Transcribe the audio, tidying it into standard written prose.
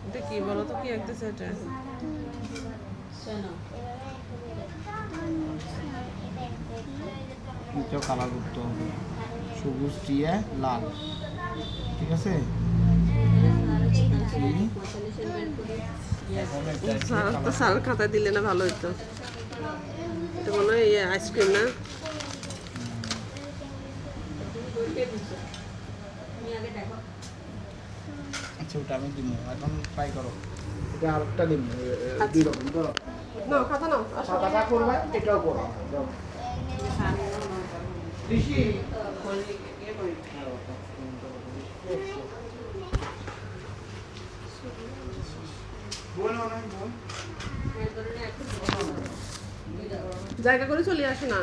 এটা কি বলো তো, কি একটা সেটা নিচেও কালার করতে হবে, সবুজ দিয়ে লাল, ঠিক আছে। সার খাতা দিলে না ভালো হতো। এটা মনে হয় আইসক্রিম না? আচ্ছা ওটা আমি দিব, এখন ট্রাই করো। এটা আরেকটা দিব, দুই রকম ধরো। নাও খাতা নাও, সাদাটা করবে, এটাও করো। ঋষি জায়গা করে চলে আসো না।